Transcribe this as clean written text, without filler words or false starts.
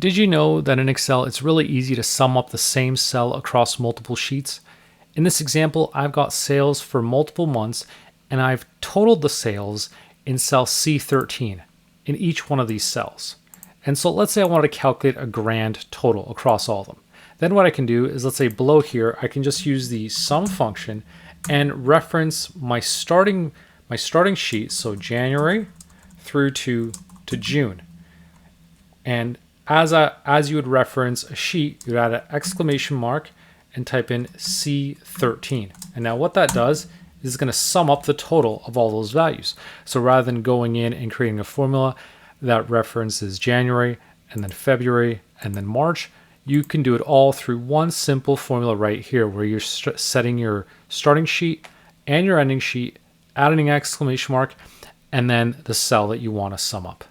Did you know that in Excel, it's really easy to sum up the same cell across multiple sheets? In this example, I've got sales for multiple months, and I've totaled the sales in cell C13 in each one of these cells. And so let's say I wanted to calculate a grand total across all of them. Then what I can do is, let's say below here, I can just use the sum function and reference my starting sheet, so January through to June. And as you would reference a sheet, you'd add an exclamation mark and type in C13. And now what that does is going to sum up the total of all those values. So rather than going in and creating a formula that references January and then February and then March, you can do it all through one simple formula right here, where you're setting your starting sheet and your ending sheet, adding an exclamation mark, and then the cell that you want to sum up.